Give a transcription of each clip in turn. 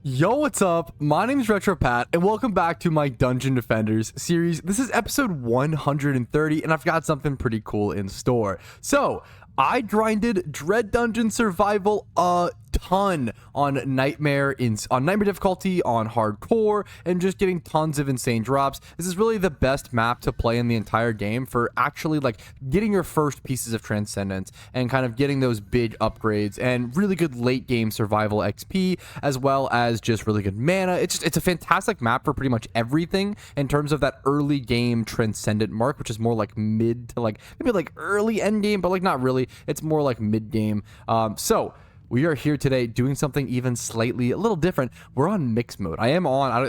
Yo, what's up? My name is RetroPat, and welcome back to my Dungeon Defenders series. This is episode 130, and I've got something pretty cool in store. So, I grinded Dread Dungeon Survival a ton on Nightmare difficulty, on hardcore, and just getting tons of insane drops. This is really the best map to play in the entire game for actually like getting your first pieces of Transcendence and kind of getting those big upgrades and really good late game survival XP, as well as just really good mana. It's a fantastic map for pretty much everything in terms of that early game Transcendent mark, which is more like mid to like maybe like early end game, but like not really. It's more like mid game. So we are here today doing something even slightly a little different. We're on mix mode. I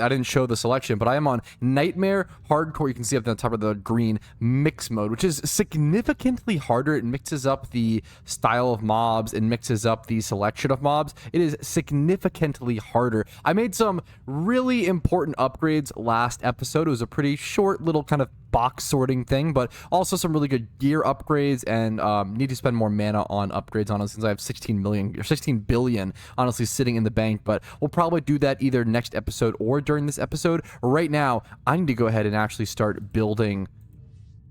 didn't show the selection, but I am on Nightmare Hardcore. You can see up on the top of the green mix mode, which is significantly harder. It mixes up the style of mobs and mixes up the selection of mobs. It is significantly harder. I made some really important upgrades last episode. It was a pretty short little kind of box sorting thing, but also some really good gear upgrades, and need to spend more mana on upgrades on it since I have 16 billion honestly sitting in the bank. But we'll probably do that either next episode or during this episode. Right now I need to go ahead and actually start building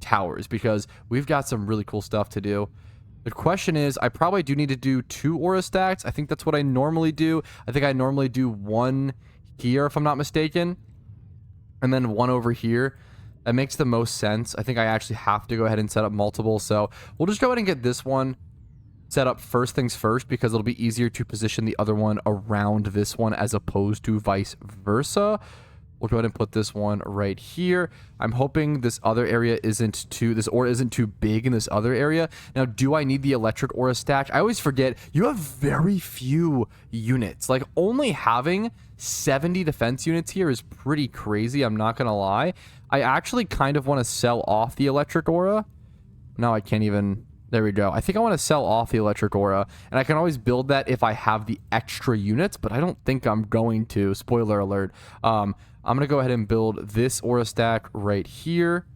towers because we've got some really cool stuff to do. The question is, I probably do need to do 2 aura stacks. I think that's what I normally do. I think I normally do 1 here if I'm not mistaken, and then 1 over here. That makes the most sense. I think I actually have to go ahead and set up multiple. So we'll just go ahead and get this one set up first things first, because it'll be easier to position the other one around this one as opposed to vice versa. We'll go ahead and put this one right here. I'm hoping this other area this aura isn't too big in this other area. Now, do I need the electric aura stack? I always forget you have very few units. Like, only having 70 defense units here is pretty crazy, I'm not gonna lie. I actually kind of want to sell off the electric aura. No, I can't even. There we go. I think I want to sell off the electric aura, and I can always build that if I have the extra units, but I don't think I'm going to. Spoiler alert. I'm going to go ahead and build this aura stack right here.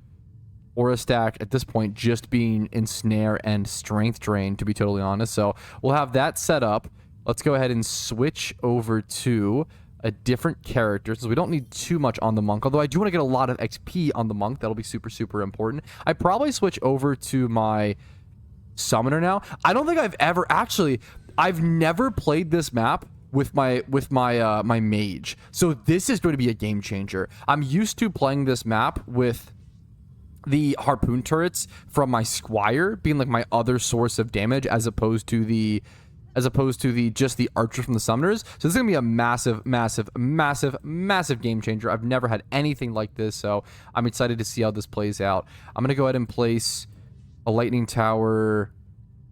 Aura stack at this point just being ensnare and strength drain, to be totally honest. So we'll have that set up. Let's go ahead and switch over to a different character, since we don't need too much on the monk, although I do want to get a lot of XP on the monk. That'll be super important. I probably switch over to my summoner now. I don't think I've never played this map with my mage, so this is going to be a game changer. I'm used to playing this map with the harpoon turrets from my squire being like my other source of damage, as opposed to the just the archers from the summoners. So this is gonna be a massive game changer. I've never had anything like this, so I'm excited to see how this plays out. I'm gonna go ahead and place a lightning tower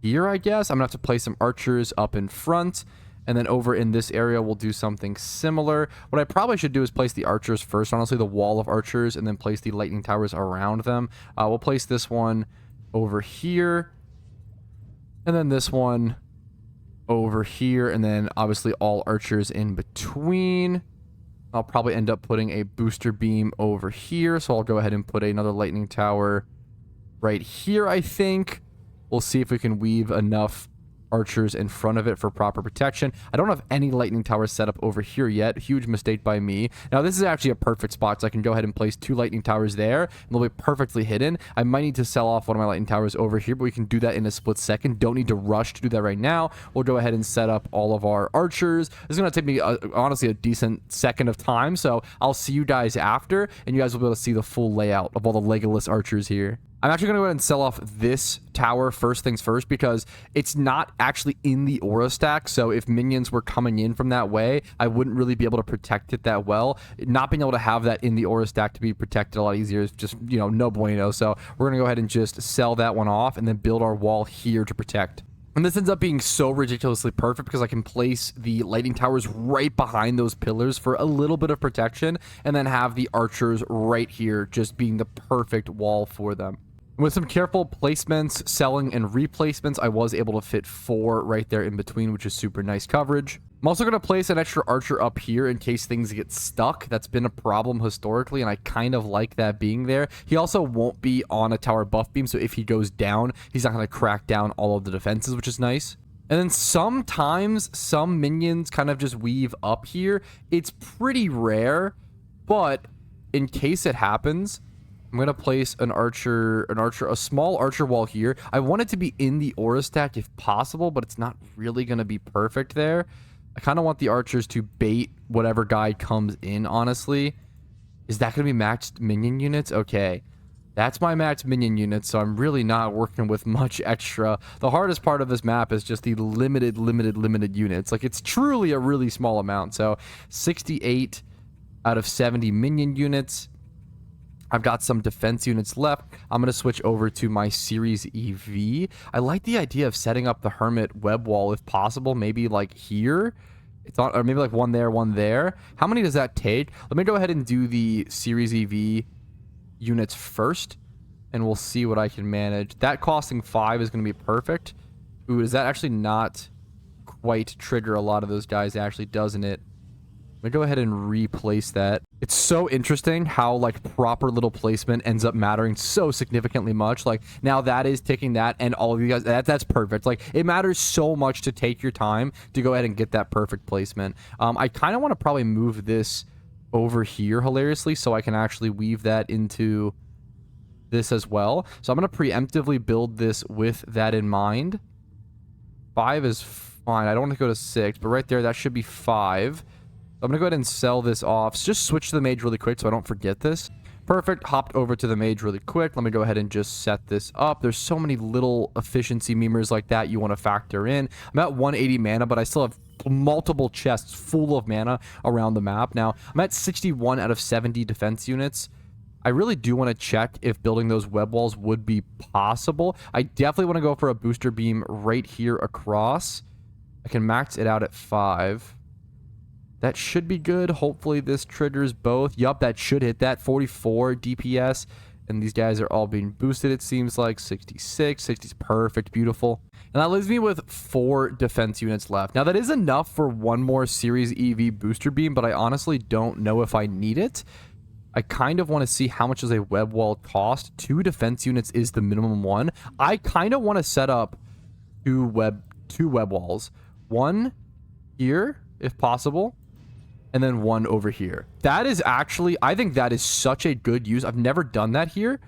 here, I guess. I'm gonna have to place some archers up in front, and then over in this area we'll do something similar. What I probably should do is place the archers first, honestly, the wall of archers, and then place the lightning towers around them. We'll place this one over here, and then this one over here, and then obviously all archers in between. I'll probably end up putting a booster beam over here, so I'll go ahead and put another lightning tower right here. I think we'll see if we can weave enough archers in front of it for proper protection. I don't have any lightning towers set up over here yet. Huge mistake by me. Now this is actually a perfect spot, so I can go ahead and place 2 lightning towers there, and they'll be perfectly hidden. I might need to sell off one of my lightning towers over here, but we can do that in a split second. Don't need to rush to do that right now. We'll go ahead and set up all of our archers. This is going to take me honestly a decent second of time, so I'll see you guys after, and you guys will be able to see the full layout of all the Legolas archers here. I'm actually going to go ahead and sell off this tower first things first, because it's not actually in the aura stack. So if minions were coming in from that way, I wouldn't really be able to protect it that well. Not being able to have that in the aura stack to be protected a lot easier is just, you know, no bueno. So we're going to go ahead and just sell that one off and then build our wall here to protect. And this ends up being so ridiculously perfect because I can place the lightning towers right behind those pillars for a little bit of protection, and then have the archers right here just being the perfect wall for them. With some careful placements, selling, and replacements, I was able to fit 4 right there in between, which is super nice coverage. I'm also going to place an extra archer up here in case things get stuck. That's been a problem historically, and I kind of like that being there. He also won't be on a tower buff beam, so if he goes down, he's not going to crack down all of the defenses, which is nice. And then sometimes some minions kind of just weave up here. It's pretty rare, but in case it happens, I'm going to place a small archer wall here. I want it to be in the aura stack if possible, but it's not really going to be perfect there. I kind of want the archers to bait whatever guy comes in, honestly. Is that going to be maxed minion units? Okay. That's my max minion unit, so I'm really not working with much extra. The hardest part of this map is just the limited units. Like, it's truly a really small amount. So 68 out of 70 minion units. I've got some defense units left. I'm going to switch over to my Series EV. I like the idea of setting up the Hermit web wall if possible, maybe like here. It's on, or maybe like one there. How many does that take? Let me go ahead and do the Series EV units first, and we'll see what I can manage. That costing 5 is going to be perfect. Ooh, does that actually not quite trigger a lot of those guys, actually, doesn't it? Let me go ahead and replace that. It's so interesting how, like, proper little placement ends up mattering so significantly much. Like, now that is taking that, and all of you guys, that's perfect. Like, it matters so much to take your time to go ahead and get that perfect placement. I kind of want to probably move this over here, hilariously, so I can actually weave that into this as well. So I'm going to preemptively build this with that in mind. 5 is fine. I don't want to go to 6, but right there, that should be 5. I'm going to go ahead and sell this off. Just switch to the mage really quick so I don't forget this. Perfect. Hopped over to the mage really quick. Let me go ahead and just set this up. There's so many little efficiency memers like that you want to factor in. I'm at 180 mana, but I still have multiple chests full of mana around the map. Now, I'm at 61 out of 70 defense units. I really do want to check if building those web walls would be possible. I definitely want to go for a booster beam right here across. I can max it out at 5. That should be good. Hopefully this triggers both. Yup, that should hit that. 44 DPS. And these guys are all being boosted, it seems like. 66. 60 is perfect. Beautiful. And that leaves me with 4 defense units left. Now, that is enough for one more Series EV booster beam, but I honestly don't know if I need it. I kind of want to see how much does a web wall cost. 2 defense units is the minimum one. I kind of want to set up two web walls. One here, if possible, and then one over here. That is actually, I think that is such a good use. I've never done that here.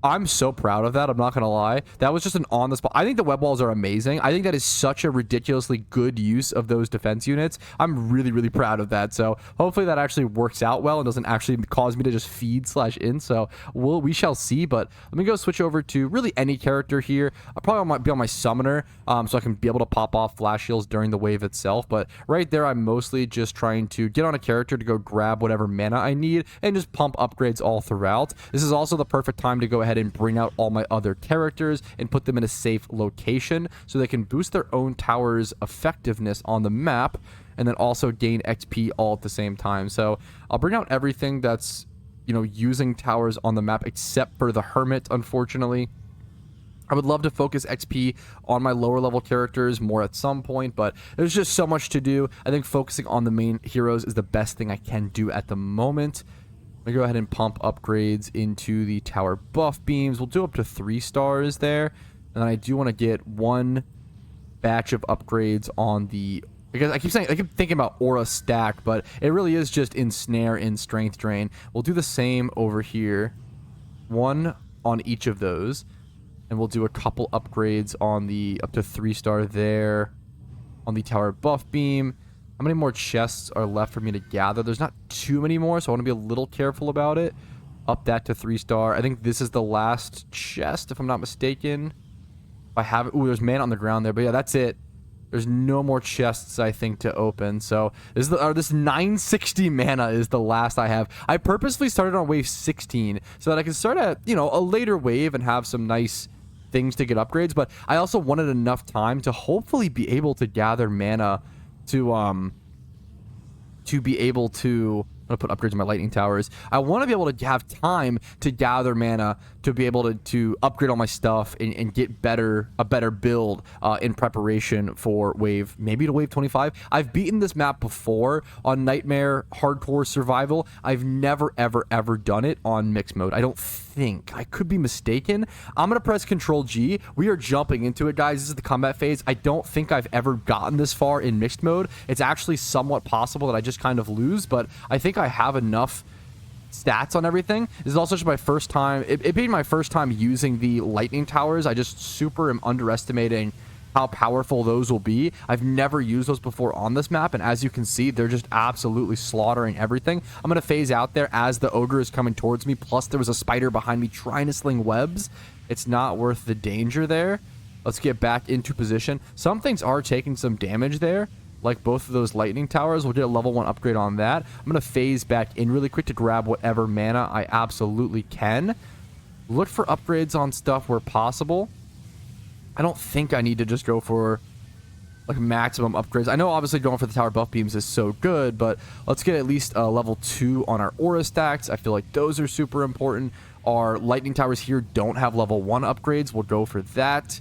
I'm so proud of that. I'm not going to lie. That was just an on the spot. I think the web walls are amazing. I think that is such a ridiculously good use of those defense units. I'm really proud of that. So hopefully that actually works out well and doesn't actually cause me to just feed/in. So we shall see. But let me go switch over to really any character here. I probably might be on my summoner, so I can be able to pop off flash heals during the wave itself. But right there, I'm mostly just trying to get on a character to go grab whatever mana I need and just pump upgrades all throughout. This is also the perfect time to go ahead and bring out all my other characters and put them in a safe location so they can boost their own tower's effectiveness on the map and then also gain XP all at the same time. So I'll bring out everything that's, you know, using towers on the map except for the Hermit, unfortunately. I would love to focus XP on my lower level characters more at some point, but there's just so much to do. I think focusing on the main heroes is the best thing I can do at the moment. Let me go ahead and pump upgrades into the tower buff beams. We'll do up to 3 stars there. And then I do want to get 1 batch of upgrades on the... Because I keep thinking about aura stack, but it really is just ensnare and strength drain. We'll do the same over here. 1 on each of those. And we'll do a couple upgrades on the up to 3 star there. On the tower buff beam. How many more chests are left for me to gather? There's not too many more, so I want to be a little careful about it. Up that to 3 star. I think this is the last chest, if I'm not mistaken. If I have it. Ooh, there's mana on the ground there. But yeah, that's it. There's no more chests, I think, to open. So this is this 960 mana is the last I have. I purposely started on wave 16 so that I can start at, you know, a later wave and have some nice things to get upgrades. But I also wanted enough time to hopefully be able to gather mana to be able to... I'm gonna put upgrades on my lightning towers. I want to be able to have time to gather mana to be able to upgrade all my stuff and get a better build in preparation for maybe to wave 25. I've beaten this map before on Nightmare Hardcore Survival. I've never ever done it on mixed mode. I don't think. I could be mistaken. I'm gonna press Control G. We are jumping into it, guys. This is the combat phase. I don't think I've ever gotten this far in mixed mode. It's actually somewhat possible that I just kind of lose, but I think I have enough stats on everything. This is also just my first time, it being my first time using the lightning towers. I just super am underestimating how powerful those will be. I've never used those before on this map, and as you can see, they're just absolutely slaughtering everything. I'm gonna phase out there as the ogre is coming towards me, plus there was a spider behind me trying to sling webs. It's not worth the danger there. Let's get back into position. Some things are taking some damage there, like both of those lightning towers. We'll get a level 1 upgrade on that. I'm gonna phase back in really quick to grab whatever mana I absolutely can. Look for upgrades on stuff where possible. I don't think I need to just go for like maximum upgrades. I know obviously going for the tower buff beams is so good, but let's get at least level 2 on our aura stacks. I feel like those are super important. Our lightning towers here don't have level 1 upgrades. We'll go for that.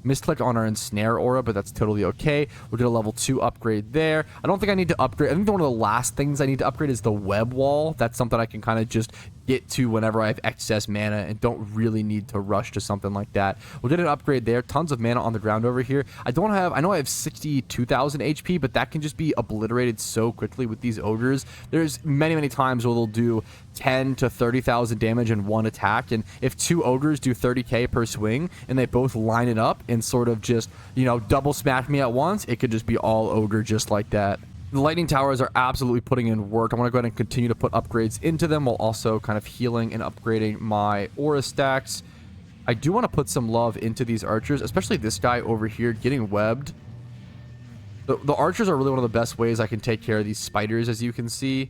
Misclick on our ensnare aura, but that's totally okay. We'll get a level 2 upgrade there. I don't think I need to upgrade. I think one of the last things I need to upgrade is the web wall. That's something I can kind of just get to whenever I have excess mana and don't really need to rush to something like that. We'll get an upgrade there. Tons of mana on the ground over here. I know I have 62,000 HP, but that can just be obliterated so quickly with these ogres. There's many times where they'll do 10 to 30,000 damage in one attack, and if 2 ogres do 30k per swing and they both line it up and sort of just, you know, double smack me at once, it could just be all ogre just like that. The lightning towers are absolutely putting in work. I want to go ahead and continue to put upgrades into them while also kind of healing and upgrading my aura stacks. I do want to put some love into these archers, especially this guy over here getting webbed. The archers are really one of the best ways I can take care of these spiders, as you can see.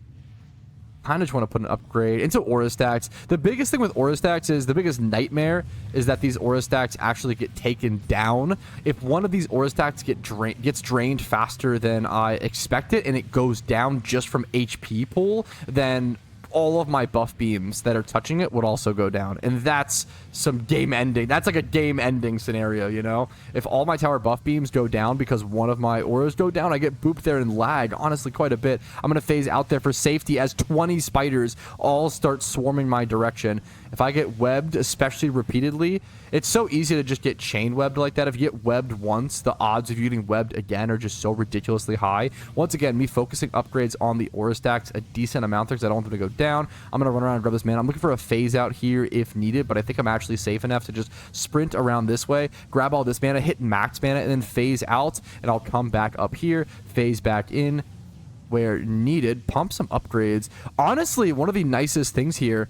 Kind of just want to put an upgrade into aura stacks. The biggest thing with aura stacks is, the biggest nightmare is that these aura stacks actually get taken down. If one of these aura stacks gets drained faster than I expect it, and it goes down just from HP pool, then all of my buff beams that are touching it would also go down, and that's some game ending. That's like a game ending scenario, you know? If all my tower buff beams go down because one of my auras go down, I get booped there and lag, honestly, quite a bit. I'm gonna phase out there for safety as 20 spiders all start swarming my direction. If I get webbed, especially repeatedly, it's so easy to just get chain webbed like that. If you get webbed once, the odds of you getting webbed again are just so ridiculously high. Once again, me focusing upgrades on the aura stacks a decent amount there because I don't want them to go down. I'm going to run around and grab this mana. I'm looking for a phase out here if needed, but I think I'm actually safe enough to just sprint around this way, grab all this mana, hit max mana, and then phase out, and I'll come back up here, phase back in where needed, pump some upgrades. Honestly, one of the nicest things here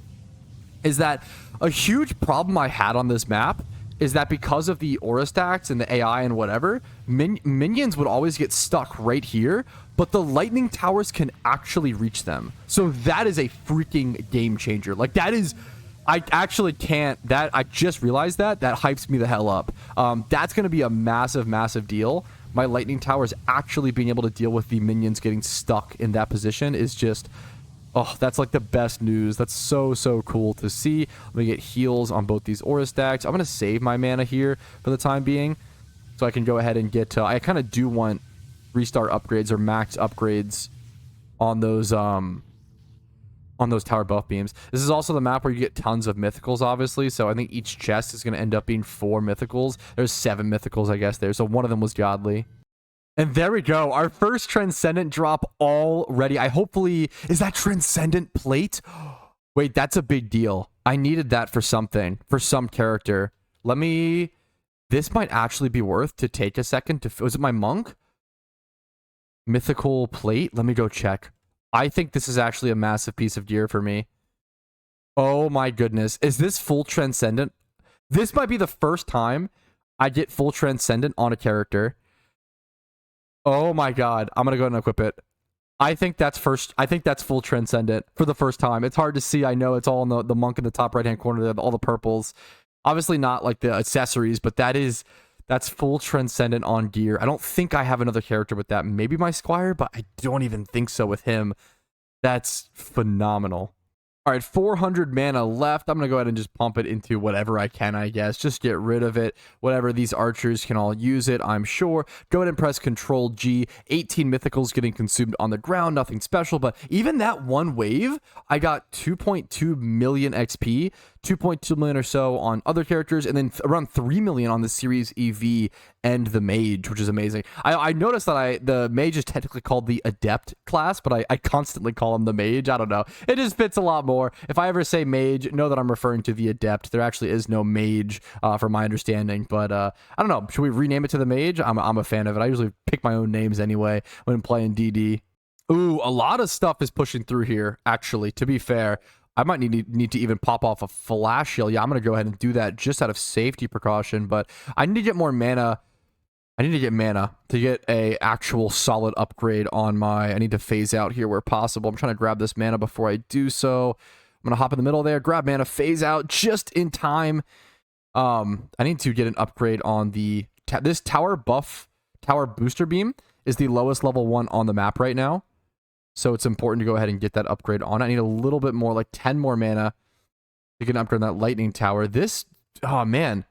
is that a huge problem I had on this map is that because of the aura stacks and the AI and whatever, minions would always get stuck right here, but the lightning towers can actually reach them. So that is a freaking game changer. Like, that is, I actually can't, that, I just realized that hypes me the hell up. That's going to be a massive deal. My lightning towers actually being able to deal with the minions getting stuck in that position is just, oh, that's like the best news. That's so cool to see. Let me get heals on both these aura stacks. I'm going to save my mana here for the time being so I can go ahead and get, I kind of do want restart upgrades or max upgrades on those tower buff beams. This is also the map where you get tons of mythicals, obviously, so I think each chest is going to end up being 4 mythicals. There's 7 mythicals, I guess, there, so one of them was godly. And there we go, our first Transcendent drop already. Is that Transcendent plate? Wait, that's a big deal. I needed that for something, for some character. This might actually be worth to take a second to, was it my monk? Mythical plate? Let me go check. I think this is actually a massive piece of gear for me. Oh my goodness, is this full Transcendent? This might be the first time I get full Transcendent on a character. Oh my god, I'm gonna go ahead and equip it. I think that's full Transcendent for the first time. It's hard to see, I know, it's all in the monk in the top right hand corner there, all the purples. Obviously not like the accessories, but that's full Transcendent on gear. I don't think I have another character with that. Maybe my Squire, but I don't even think so with him. That's phenomenal. All right, 400 mana left. I'm going to go ahead and just pump it into whatever I can, I guess. Just get rid of it. Whatever, these archers can all use it, I'm sure. Go ahead and press Control G. 18 mythicals getting consumed on the ground. Nothing special, but even that one wave, I got 2.2 million XP, 2.2 million or so on other characters, and then around 3 million on the Series EV and the Mage, which is amazing. I noticed that the Mage is technically called the Adept class, but I constantly call him the Mage. I don't know. It just fits a lot more. If I ever say Mage, know that I'm referring to the Adept. There actually is no Mage, from my understanding, but I don't know. Should we rename it to the Mage? I'm a fan of it. I usually pick my own names anyway when playing DD. Ooh, a lot of stuff is pushing through here, actually, to be fair. I might need to even pop off a flash shield. Yeah, I'm going to go ahead and do that just out of safety precaution, but I need to get more mana. I need to get mana to get a actual solid upgrade on my... I need to phase out here where possible. I'm trying to grab this mana before I do so. I'm going to hop in the middle there, grab mana, phase out just in time. I need to get an upgrade on the... this tower booster beam is the lowest level 1 on the map right now. So it's important to go ahead and get that upgrade on. I need a little bit more, like 10 more mana to get an upgrade on that lightning tower. This... oh, man.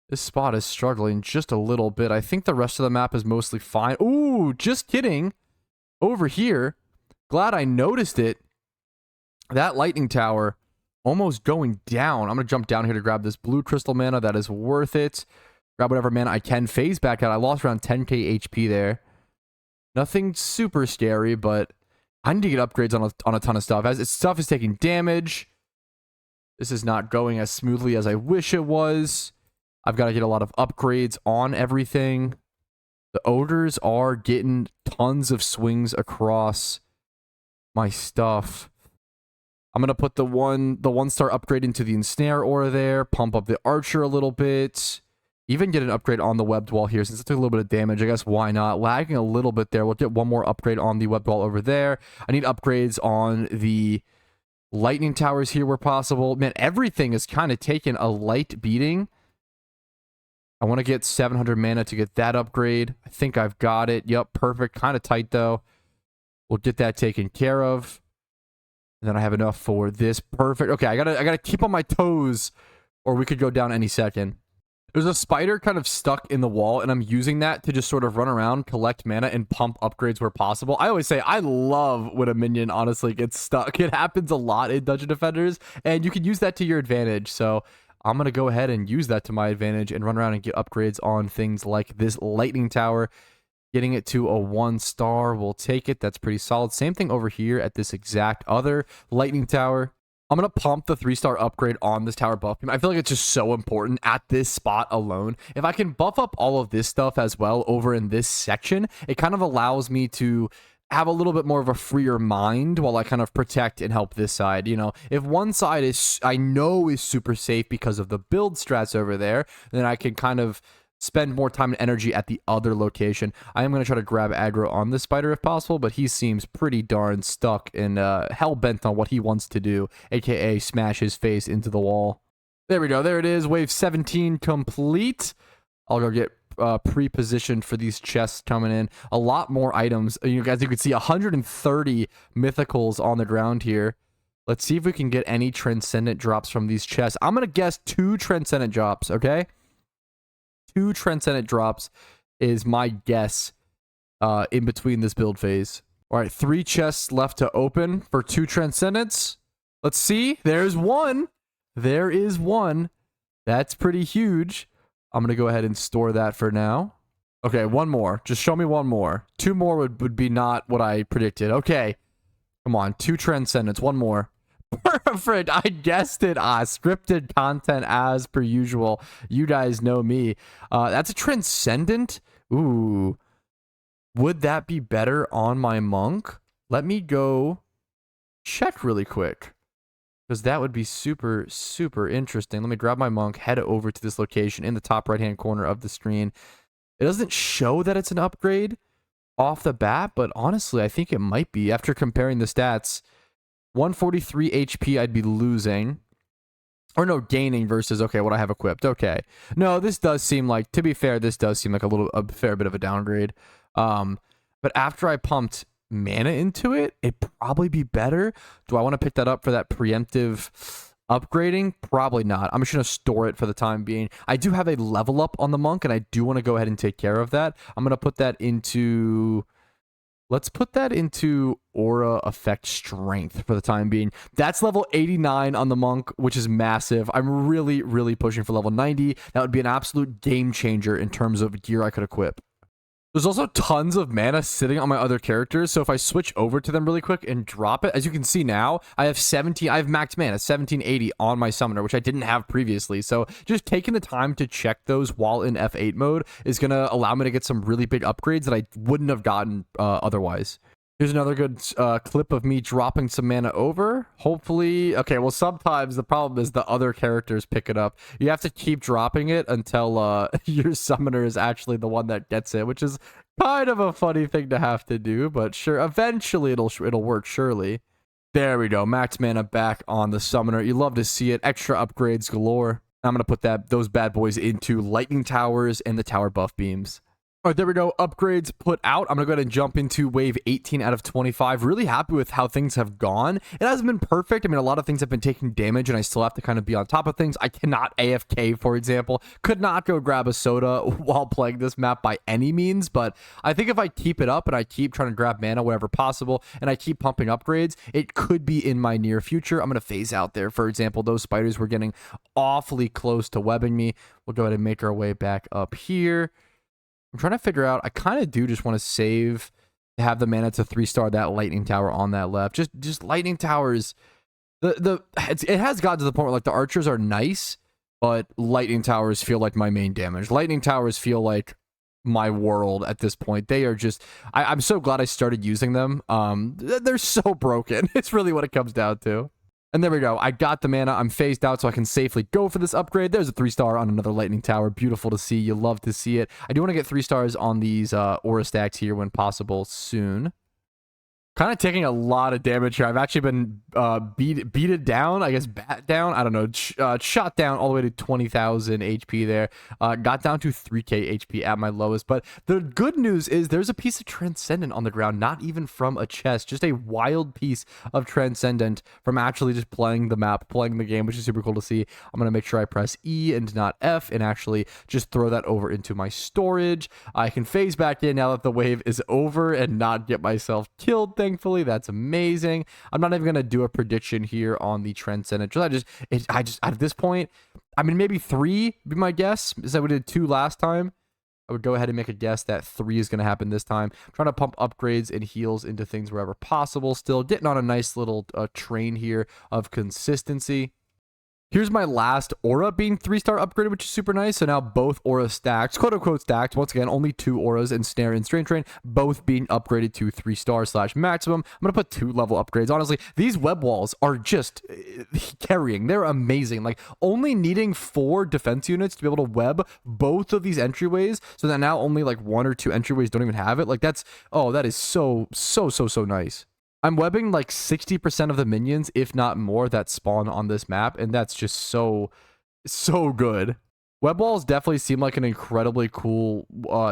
This spot is struggling just a little bit. I think the rest of the map is mostly fine. Ooh, just kidding. Over here. Glad I noticed it. That lightning tower almost going down. I'm going to jump down here to grab this blue crystal mana. That is worth it. Grab whatever mana I can. Phase back out. I lost around 10k HP there. Nothing super scary, but I need to get upgrades on a ton of stuff. As stuff is taking damage. This is not going as smoothly as I wish it was. I've got to get a lot of upgrades on everything. The ogres are getting tons of swings across my stuff. I'm going to put the one star upgrade into the ensnare aura there, pump up the archer a little bit, even get an upgrade on the webbed wall here since it took a little bit of damage. I guess why not? Lagging a little bit there. We'll get one more upgrade on the webbed wall over there. I need upgrades on the lightning towers here where possible. Man, everything is kind of taking a light beating. I want to get 700 mana to get that upgrade. I think I've got it. Yep, perfect. Kind of tight, though. We'll get that taken care of. And then I have enough for this. Perfect. Okay, I gotta keep on my toes, or we could go down any second. There's a spider kind of stuck in the wall, and I'm using that to just sort of run around, collect mana, and pump upgrades where possible. I always say I love when a minion, honestly, gets stuck. It happens a lot in Dungeon Defenders, and you can use that to your advantage. So I'm going to go ahead and use that to my advantage and run around and get upgrades on things like this lightning tower. Getting it to a 1 star, we'll take it. That's pretty solid. Same thing over here at this exact other lightning tower. I'm going to pump the 3-star upgrade on this tower buff. I feel like it's just so important at this spot alone. If I can buff up all of this stuff as well over in this section, it kind of allows me to have a little bit more of a freer mind while I kind of protect and help this side. You know, if one side is, I know, is super safe because of the build strats over there, then I can kind of spend more time and energy at the other location. I am going to try to grab aggro on this spider if possible, but he seems pretty darn stuck and hell-bent on what he wants to do, aka smash his face into the wall. There we go. There it is. Wave 17 complete. I'll go get pre-positioned for these chests coming in. A lot more items. You guys, you can see 130 mythicals on the ground here. Let's see if we can get any transcendent drops from these chests. I'm going to guess 2 transcendent drops, okay? 2 transcendent drops is my guess in between this build phase. All right, 3 chests left to open for 2 transcendents. Let's see. There's one. There is one. That's pretty huge. I'm going to go ahead and store that for now. Okay, one more. Just show me one more. 2 more would be not what I predicted. Okay. Come on. 2 transcendents. One more. Perfect. I guessed it. Scripted content as per usual. You guys know me. That's a transcendent. Ooh. Would that be better on my monk? Let me go check really quick, because that would be super, super interesting. Let me grab my monk, head over to this location in the top right-hand corner of the screen. It doesn't show that it's an upgrade off the bat, but honestly, I think it might be. After comparing the stats, 143 HP I'd be losing. Or no, gaining versus, okay, what I have equipped. Okay. No, this does seem like, to be fair, this does seem like a fair bit of a downgrade. But after I pumped mana into it, it'd probably be better. Do I want to pick that up for that preemptive upgrading? Probably not. I'm just going to store it for the time being. I do have a level up on the monk, and I do want to go ahead and take care of that. I'm going to put that into... Let's put that into Aura Effect Strength for the time being. That's level 89 on the monk, which is massive. I'm really, really pushing for level 90. That would be an absolute game changer in terms of gear I could equip. There's also tons of mana sitting on my other characters, so if I switch over to them really quick and drop it, as you can see now, I have max mana, 1780 on my summoner, which I didn't have previously. So just taking the time to check those while in F8 mode is going to allow me to get some really big upgrades that I wouldn't have gotten otherwise. Here's another good clip of me dropping some mana over. Hopefully, okay, well, sometimes the problem is the other characters pick it up. You have to keep dropping it until your summoner is actually the one that gets it, which is kind of a funny thing to have to do, but sure, eventually it'll work, surely. There we go, max mana back on the summoner. You love to see it. Extra upgrades galore. I'm going to put those bad boys into lightning towers and the tower buff beams. All right, there we go. Upgrades put out. I'm going to go ahead and jump into wave 18 out of 25. Really happy with how things have gone. It hasn't been perfect. I mean, a lot of things have been taking damage, and I still have to kind of be on top of things. I cannot AFK, for example. Could not go grab a soda while playing this map by any means, but I think if I keep it up and I keep trying to grab mana wherever possible, and I keep pumping upgrades, it could be in my near future. I'm going to phase out there. For example, those spiders were getting awfully close to webbing me. We'll go ahead and make our way back up here. I'm trying to figure out, I kind of do just want to save to have the mana to 3-star that lightning tower on that left. Just lightning towers. It has gotten to the point where like the archers are nice, but lightning towers feel like my main damage. Lightning towers feel like my world at this point. They are just, I'm so glad I started using them. They're so broken. It's really what it comes down to. And there we go. I got the mana. I'm phased out so I can safely go for this upgrade. There's a 3-star on another lightning tower. Beautiful to see. You love to see it. I do want to get 3 stars on these aura stacks here when possible soon. Kind of taking a lot of damage here. I've actually been beated down, I guess bat down, I don't know, shot down all the way to 20,000 HP there. Got down to 3k HP at my lowest. But the good news is there's a piece of Transcendent on the ground, not even from a chest, just a wild piece of Transcendent from actually just playing the map, playing the game, which is super cool to see. I'm going to make sure I press E and not F and actually just throw that over into my storage. I can phase back in now that the wave is over and not get myself killed. Thankfully, that's amazing. I'm not even gonna do a prediction here on the Transcendent. I just at this point, I mean, maybe 3 be my guess. Is that we did 2 last time? I would go ahead and make a guess that 3 is gonna happen this time. I'm trying to pump upgrades and heals into things wherever possible. Still getting on a nice little train here of consistency. Here's my last aura being 3-star upgraded, which is super nice. So now both aura stacks, quote unquote stacked. Once again, only 2 auras and snare and strain train, both being upgraded to 3-star/maximum. I'm going to put 2 level upgrades. Honestly, these web walls are just carrying. They're amazing. Like only needing 4 defense units to be able to web both of these entryways so that now only like 1 or 2 entryways don't even have it. Like that's, oh, that is so nice. I'm webbing like 60% of the minions, if not more, that spawn on this map, and that's just so good. Web walls definitely seem like an incredibly cool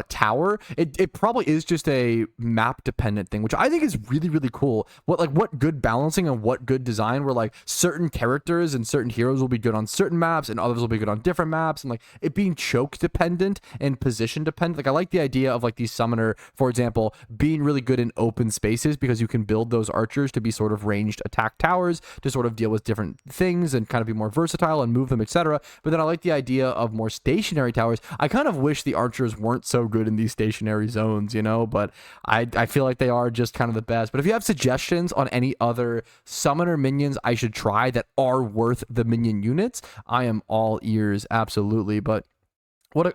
tower. It probably is just a map dependent thing, which I think is really cool. What good balancing and what good design where like certain characters and certain heroes will be good on certain maps and others will be good on different maps, and like it being choke dependent and position dependent. Like I like the idea of like the summoner, for example, being really good in open spaces because you can build those archers to be sort of ranged attack towers to sort of deal with different things and kind of be more versatile and move them, etc. But then I like the idea of more stationary towers. I kind of wish the archers weren't so good in these stationary zones, you know, but I feel like they are just kind of the best. But if you have suggestions on any other summoner minions I should try that are worth the minion units, I am all ears, absolutely. But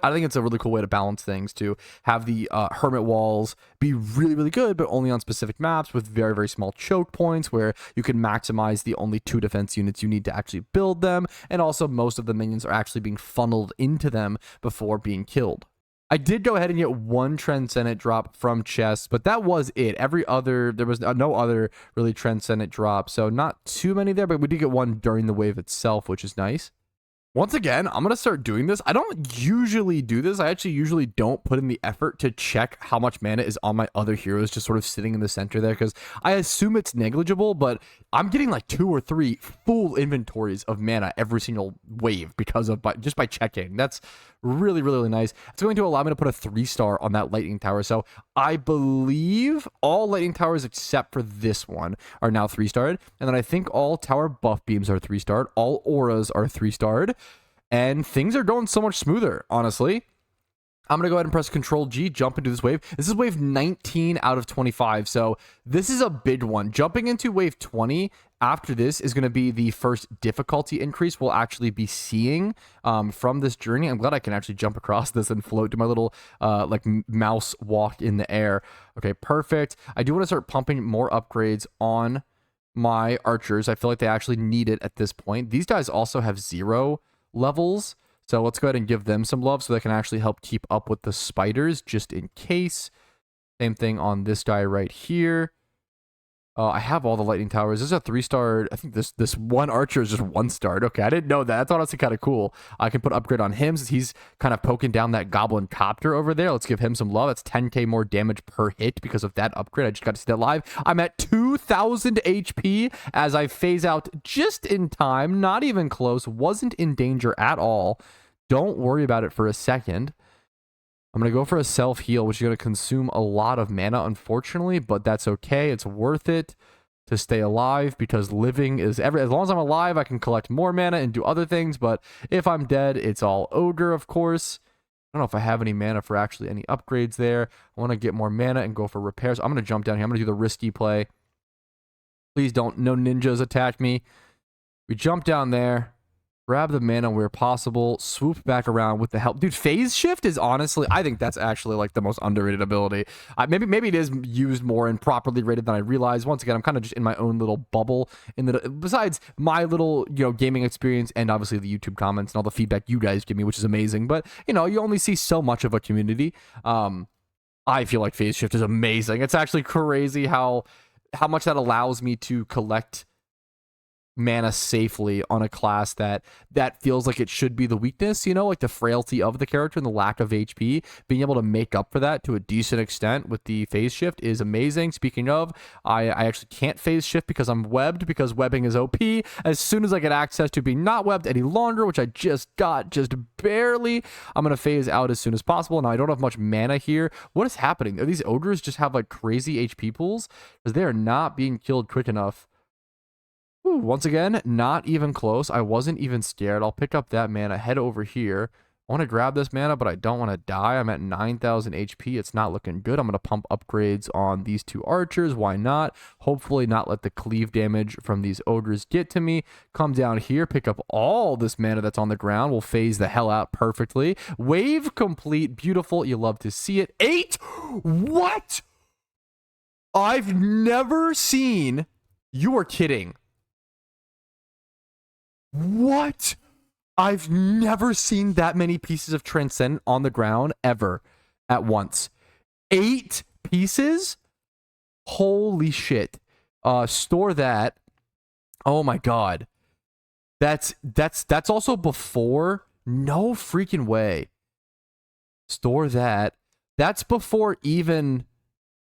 I think it's a really cool way to balance things, to have the hermit walls be really good, but only on specific maps with very small choke points where you can maximize the only 2 defense units you need to actually build them. And also most of the minions are actually being funneled into them before being killed. I did go ahead and get 1 Transcendent drop from chests, but that was it. There was no other really Transcendent drop, so not too many there, but we did get 1 during the wave itself, which is nice. Once again, I'm going to start doing this. I don't usually do this. I actually usually don't put in the effort to check how much mana is on my other heroes just sort of sitting in the center there, because I assume it's negligible, but I'm getting like 2 or 3 full inventories of mana every single wave because of just by checking. That's really, really, really nice. It's going to allow me to put a 3-star on that lightning tower. So I believe all lightning towers except for this one are now 3-starred. And then I think all tower buff beams are 3-starred. All auras are 3-starred. And things are going so much smoother, honestly. I'm going to go ahead and press Control G, jump into this wave. This is wave 19 out of 25, so this is a big one. Jumping into wave 20 after this is going to be the first difficulty increase we'll actually be seeing from this journey. I'm glad I can actually jump across this and float to my little like mouse walk in the air. Okay, perfect. I do want to start pumping more upgrades on my archers. I feel like they actually need it at this point. These guys also have 0 levels, so let's go ahead and give them some love so they can actually help keep up with the spiders just in case. Same thing on this guy right here. I have all the lightning towers. This is a 3-star. I think this one archer is just 1-starred. Okay, I didn't know that. That's honestly kind of cool. I can put upgrade on him since he's kind of poking down that goblin copter over there. Let's give him some love. That's 10k more damage per hit because of that upgrade. I just got to see that live. I'm at 2,000 HP as I phase out just in time. Not even close. Wasn't in danger at all. Don't worry about it for a second. I'm going to go for a self-heal, which is going to consume a lot of mana, unfortunately, but that's okay. It's worth it to stay alive because living is as long as I'm alive, I can collect more mana and do other things, but if I'm dead, it's all ogre, of course. I don't know if I have any mana for actually any upgrades there. I want to get more mana and go for repairs. I'm going to jump down here. I'm going to do the risky play. Please don't, no ninjas attack me. We jump down there. Grab the mana where possible, swoop back around with the help. Dude, phase shift is honestly, I think that's actually like the most underrated ability. Maybe it is used more and properly rated than I realize. Once again, I'm kind of just in my own little bubble. Besides my little, gaming experience and obviously the YouTube comments and all the feedback you guys give me, which is amazing. But, you only see so much of a community. I feel like phase shift is amazing. It's actually crazy how much that allows me to collect mana safely on a class that feels like it should be the weakness, like the frailty of the character and the lack of HP. Being able to make up for that to a decent extent with the phase shift is amazing. Speaking of, I actually can't phase shift because I'm webbed, because webbing is OP. As soon as I get access to being not webbed any longer, which I just got just barely, I'm going to phase out as soon as possible. Now, I don't have much mana here. What is happening? Are these ogres just have like crazy HP pools? Because they are not being killed quick enough. Ooh, once again, not even close. I wasn't even scared. I'll pick up that mana, head over here. I want to grab this mana, but I don't want to die. I'm at 9,000 HP. It's not looking good. I'm going to pump upgrades on these 2 archers. Why not? Hopefully not let the cleave damage from these ogres get to me. Come down here, pick up all this mana that's on the ground. We'll phase the hell out perfectly. Wave complete. Beautiful. You love to see it. 8? What? I've never seen... You are kidding. What? I've never seen that many pieces of Transcendent on the ground ever at once. 8 pieces? Holy shit. Store that. Oh my god. That's also before. No freaking way. Store that. That's before even...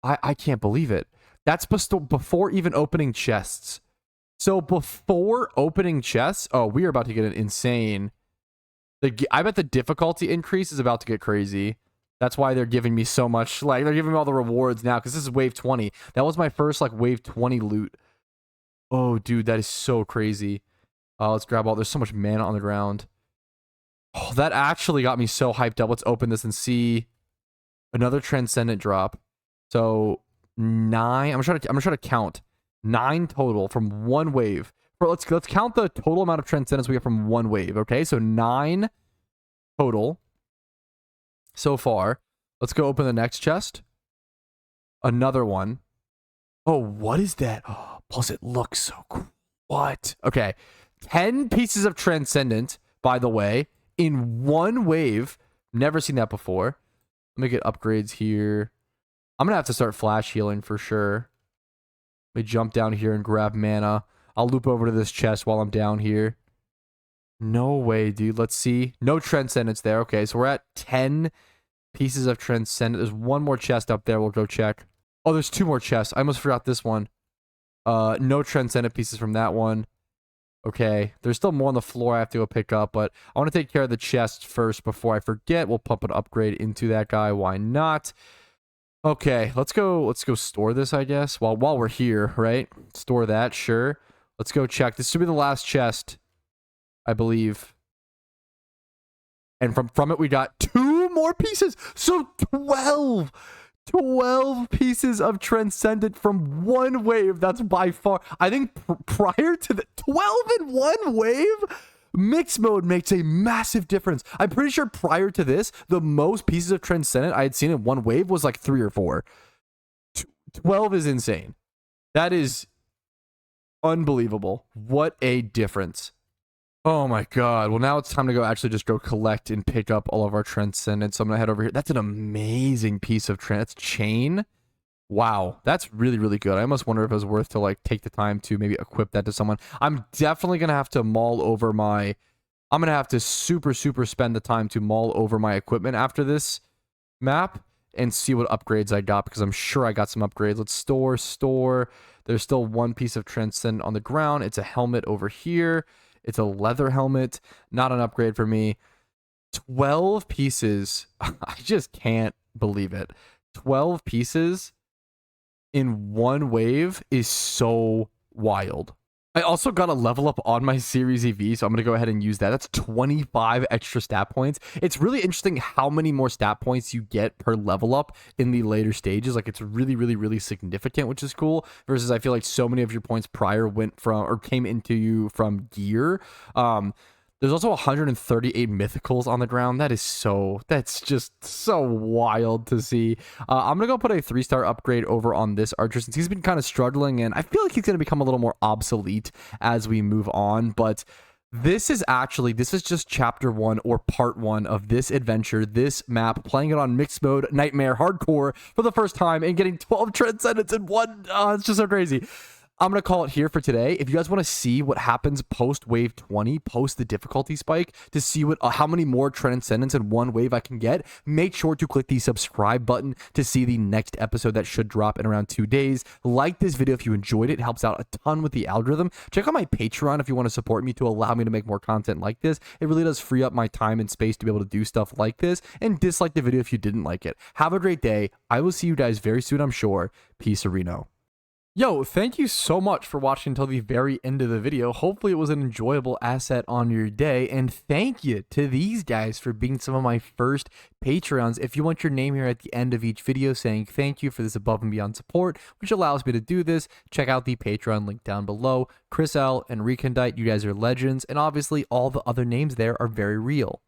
I can't believe it. That's before even opening chests. So before opening chests, oh, we are about to get an insane... I bet the difficulty increase is about to get crazy. That's why they're giving me so much, like, they're giving me all the rewards now, because this is wave 20. That was my first, like, wave 20 loot. Oh, dude, that is so crazy. Let's grab all... There's so much mana on the ground. Oh, that actually got me so hyped up. Let's open this and see another Transcendent drop. So, 9... I'm gonna try to count. 9 total from one wave. Let's count the total amount of Transcendence we get from one wave, okay? So 9 total so far. Let's go open the next chest. Another one. Oh, what is that? Oh, plus it looks so cool. What? Okay. 10 pieces of Transcendent, by the way, in one wave. Never seen that before. Let me get upgrades here. I'm going to have to start flash healing for sure. Let me jump down here and grab mana. I'll loop over to this chest while I'm down here. No way, dude. Let's see. No Transcendence there. Okay, so we're at 10 pieces of Transcendent. There's one more chest up there. We'll go check. Oh, there's 2 more chests. I almost forgot this one. No Transcendent pieces from that one. Okay, there's still more on the floor I have to go pick up, but I want to take care of the chest first before I forget. We'll pump an upgrade into that guy. Why not? Okay, let's go store this, I guess. While we're here, right? Store that, sure. Let's go check. This should be the last chest, I believe. And from it we got 2 more pieces. So 12 pieces of Transcendent from one wave. That's by far, I think prior to the 12 in one wave, mixed mode makes a massive difference. I'm pretty sure prior to this, the most pieces of Transcendent I had seen in one wave was like 3 or 4. 12 is insane. That is unbelievable. What a difference. Oh my god. Well, now it's time to go collect and pick up all of our Transcendence. So I'm gonna head over here. That's an amazing piece of that's chain. Wow, that's really, really good. I almost wonder if it was worth to like take the time to maybe equip that to someone. I'm definitely gonna have to mull over my I'm gonna have to super spend the time to mull over my equipment after this map and see what upgrades I got, because I'm sure I got some upgrades. Let's store. There's still 1 piece of Transcendent on the ground. It's a helmet over here. It's a leather helmet. Not an upgrade for me. 12 pieces. I just can't believe it. 12 pieces in one wave is so wild. I also got a level up on my Series EV, so I'm going to go ahead and use that. That's 25 extra stat points. It's really interesting how many more stat points you get per level up in the later stages. Like, it's really significant, which is cool, versus I feel like so many of your points prior went from, or came into you from gear. There's also 138 mythicals on the ground. That's just so wild to see. I'm going to go put a 3-star upgrade over on this archer, since he's been kind of struggling, and I feel like he's going to become a little more obsolete as we move on. But this is just chapter 1 or part 1 of this adventure, this map, playing it on mixed mode, nightmare, hardcore for the first time and getting 12 Transcendents in one. It's just so crazy. I'm going to call it here for today. If you guys want to see what happens post wave 20, post the difficulty spike, to see how many more Transcendence in one wave I can get, make sure to click the subscribe button to see the next episode that should drop in around 2 days. Like this video if you enjoyed it. It helps out a ton with the algorithm. Check out my Patreon if you want to support me to allow me to make more content like this. It really does free up my time and space to be able to do stuff like this. And dislike the video if you didn't like it. Have a great day. I will see you guys very soon, I'm sure. Peace, Areno. Yo, thank you so much for watching until the very end of the video. Hopefully it was an enjoyable asset on your day, and thank you to these guys for being some of my first Patreons. If you want your name here at the end of each video saying thank you for this above and beyond support, which allows me to do this, check out the Patreon link down below. Chris L and Recondite, you guys are legends, and obviously all the other names there are very real.